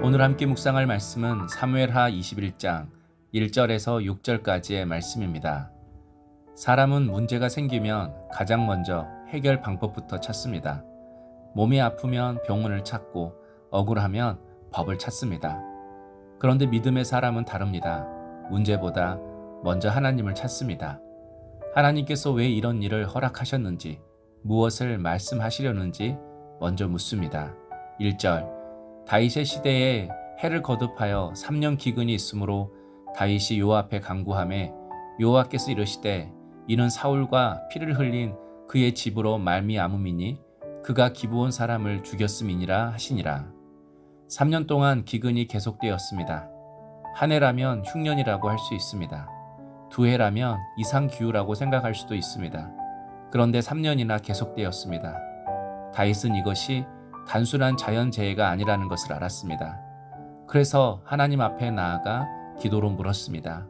오늘 함께 묵상할 말씀은 사무엘하 21장 1절에서 6절까지의 말씀입니다. 사람은 문제가 생기면 가장 먼저 해결 방법부터 찾습니다. 몸이 아프면 병원을 찾고 억울하면 법을 찾습니다. 그런데 믿음의 사람은 다릅니다. 문제보다 먼저 하나님을 찾습니다. 하나님께서 왜 이런 일을 허락하셨는지, 무엇을 말씀하시려는지 먼저 묻습니다. 1절 다윗의 시대에 해를 거듭하여 3년 기근이 있으므로 다윗이 여호와 앞에 간구하매 여호와께서 이르시되 이는 사울과 피를 흘린 그의 집으로 말미암음이니 그가 기브온 사람을 죽였음이니라 하시니라. 3년 동안 기근이 계속되었습니다. 한 해라면 흉년이라고 할 수 있습니다. 두 해라면 이상기후라고 생각할 수도 있습니다. 그런데 3년이나 계속되었습니다. 다윗은 이것이 단순한 자연재해가 아니라는 것을 알았습니다. 그래서 하나님 앞에 나아가 기도로 물었습니다.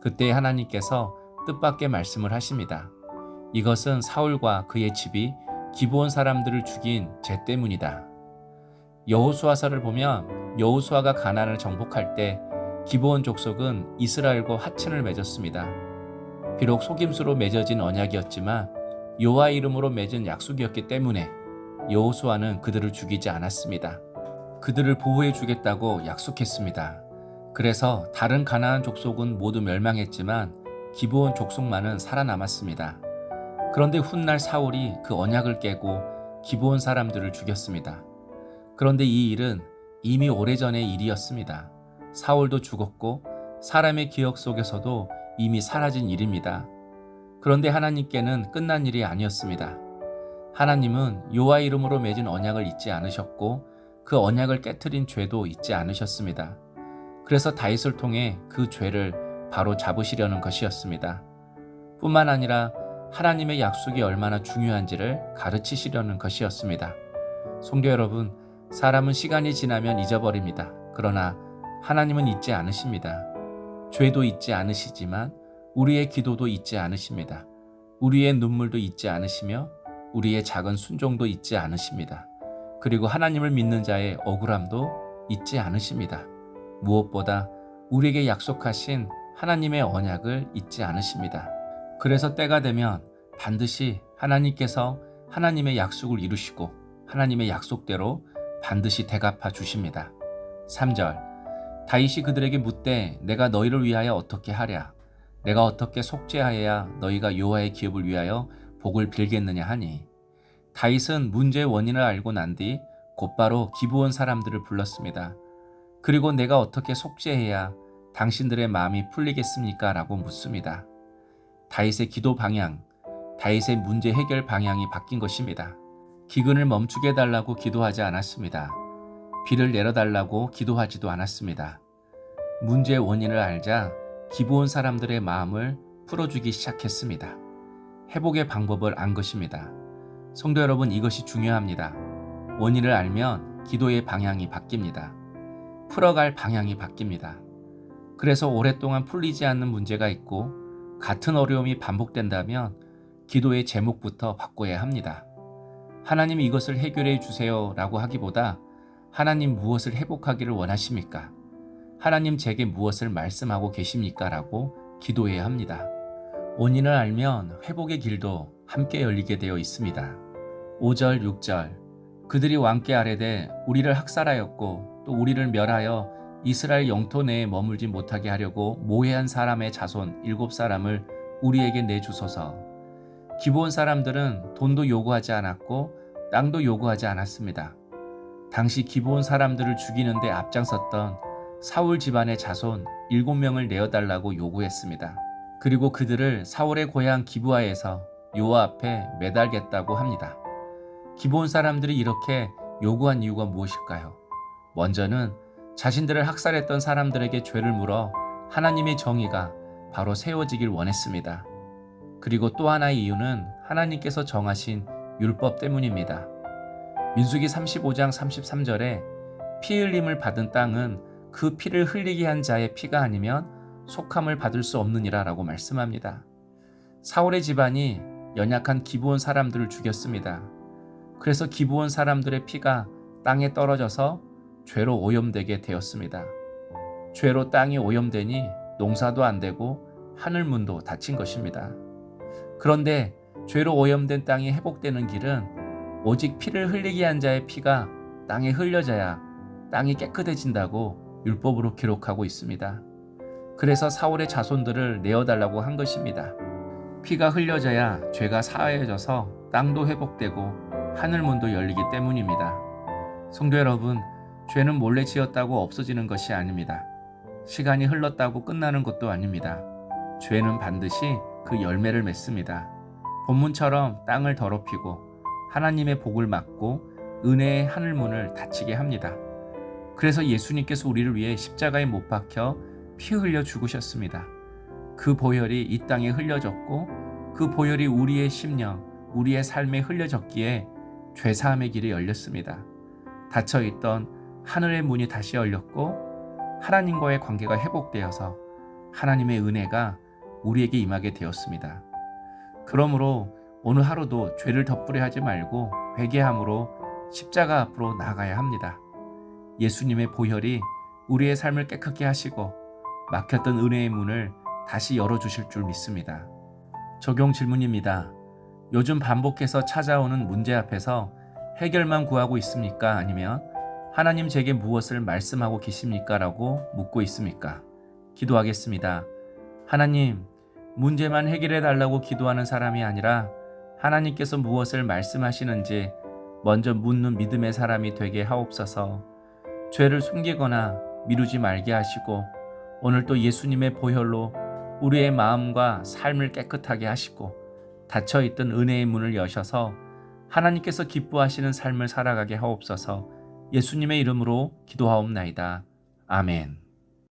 그때 하나님께서 뜻밖의 말씀을 하십니다. 이것은 사울과 그의 집이 기브온 사람들을 죽인 죄 때문이다. 여호수아서를 보면 여호수아가 가나안을 정복할 때 기브온 족속은 이스라엘과 화친을 맺었습니다. 비록 속임수로 맺어진 언약이었지만 여호와 이름으로 맺은 약속이었기 때문에 여호수아는 그들을 죽이지 않았습니다. 그들을 보호해 주겠다고 약속했습니다. 그래서 다른 가나안 족속은 모두 멸망했지만 기브온 족속만은 살아남았습니다. 그런데 훗날 사울이 그 언약을 깨고 기브온 사람들을 죽였습니다. 그런데 이 일은 이미 오래전의 일이었습니다. 사울도 죽었고 사람의 기억 속에서도 이미 사라진 일입니다. 그런데 하나님께는 끝난 일이 아니었습니다. 하나님은 여호와 이름으로 맺은 언약을 잊지 않으셨고 그 언약을 깨트린 죄도 잊지 않으셨습니다. 그래서 다윗을 통해 그 죄를 바로 잡으시려는 것이었습니다. 뿐만 아니라 하나님의 약속이 얼마나 중요한지를 가르치시려는 것이었습니다. 성도 여러분, 사람은 시간이 지나면 잊어버립니다. 그러나 하나님은 잊지 않으십니다. 죄도 잊지 않으시지만 우리의 기도도 잊지 않으십니다. 우리의 눈물도 잊지 않으시며 우리의 작은 순종도 잊지 않으십니다. 그리고 하나님을 믿는 자의 억울함도 잊지 않으십니다. 무엇보다 우리에게 약속하신 하나님의 언약을 잊지 않으십니다. 그래서 때가 되면 반드시 하나님께서 하나님의 약속을 이루시고 하나님의 약속대로 반드시 대갚아 주십니다. 3절 다윗이 그들에게 묻되 내가 너희를 위하여 어떻게 하랴? 내가 어떻게 속죄하여야 너희가 여호와의 기업을 위하여 복을 빌겠느냐 하니 다윗은 문제의 원인을 알고 난 뒤 곧바로 기브온 사람들을 불렀습니다. 그리고 내가 어떻게 속죄해야 당신들의 마음이 풀리겠습니까? 라고 묻습니다. 다윗의 기도 방향, 다윗의 문제 해결 방향이 바뀐 것입니다. 기근을 멈추게 해달라고 기도하지 않았습니다. 비를 내려달라고 기도하지도 않았습니다. 문제의 원인을 알자 기브온 사람들의 마음을 풀어주기 시작했습니다. 회복의 방법을 안 것입니다. 성도 여러분, 이것이 중요합니다. 원인을 알면 기도의 방향이 바뀝니다. 풀어갈 방향이 바뀝니다. 그래서 오랫동안 풀리지 않는 문제가 있고 같은 어려움이 반복된다면 기도의 제목부터 바꿔야 합니다. 하나님 이것을 해결해 주세요 라고 하기보다 하나님 무엇을 회복하기를 원하십니까? 하나님 제게 무엇을 말씀하고 계십니까? 라고 기도해야 합니다. 원인을 알면 회복의 길도 함께 열리게 되어 있습니다. 5절, 6절 그들이 왕께 아뢰되 우리를 학살하였고 또 우리를 멸하여 이스라엘 영토 내에 머물지 못하게 하려고 모해한 사람의 자손 7사람을 우리에게 내주소서. 기브온 사람들은 돈도 요구하지 않았고 땅도 요구하지 않았습니다. 당시 기브온 사람들을 죽이는 데 앞장섰던 사울 집안의 자손 7명을 내어달라고 요구했습니다. 그리고 그들을 사울의 고향 기브아에서 여호와 앞에 매달겠다고 합니다. 기브온 사람들이 이렇게 요구한 이유가 무엇일까요? 먼저는 자신들을 학살했던 사람들에게 죄를 물어 하나님의 정의가 바로 세워지길 원했습니다. 그리고 또 하나의 이유는 하나님께서 정하신 율법 때문입니다. 민수기 35장 33절에 피 흘림을 받은 땅은 그 피를 흘리게 한 자의 피가 아니면 속함을 받을 수 없느니라 라고 말씀합니다. 사울의 집안이 연약한 기브온 사람들을 죽였습니다. 그래서 기브온 사람들의 피가 땅에 떨어져서 죄로 오염되게 되었습니다. 죄로 땅이 오염되니 농사도 안 되고 하늘문도 닫힌 것입니다. 그런데 죄로 오염된 땅이 회복되는 길은 오직 피를 흘리게 한 자의 피가 땅에 흘려져야 땅이 깨끗해진다고 율법으로 기록하고 있습니다. 그래서 사울의 자손들을 내어달라고 한 것입니다. 피가 흘려져야 죄가 사해져서 땅도 회복되고 하늘문도 열리기 때문입니다. 성도 여러분, 죄는 몰래 지었다고 없어지는 것이 아닙니다. 시간이 흘렀다고 끝나는 것도 아닙니다. 죄는 반드시 그 열매를 맺습니다. 본문처럼 땅을 더럽히고 하나님의 복을 막고 은혜의 하늘문을 닫히게 합니다. 그래서 예수님께서 우리를 위해 십자가에 못 박혀 피 흘려 죽으셨습니다. 그 보혈이 이 땅에 흘려졌고 그 보혈이 우리의 심령, 우리의 삶에 흘려졌기에 죄사함의 길이 열렸습니다. 닫혀있던 하늘의 문이 다시 열렸고 하나님과의 관계가 회복되어서 하나님의 은혜가 우리에게 임하게 되었습니다. 그러므로 오늘 하루도 죄를 덮으려 하지 말고 회개함으로 십자가 앞으로 나아가야 합니다. 예수님의 보혈이 우리의 삶을 깨끗게 하시고 막혔던 은혜의 문을 다시 열어주실 줄 믿습니다. 적용 질문입니다. 요즘 반복해서 찾아오는 문제 앞에서 해결만 구하고 있습니까? 아니면 하나님 제게 무엇을 말씀하고 계십니까? 라고 묻고 있습니까? 기도하겠습니다. 하나님, 문제만 해결해 달라고 기도하는 사람이 아니라 하나님께서 무엇을 말씀하시는지 먼저 묻는 믿음의 사람이 되게 하옵소서. 죄를 숨기거나 미루지 말게 하시고 오늘 또 예수님의 보혈로 우리의 마음과 삶을 깨끗하게 하시고 닫혀있던 은혜의 문을 여셔서 하나님께서 기뻐하시는 삶을 살아가게 하옵소서. 예수님의 이름으로 기도하옵나이다. 아멘.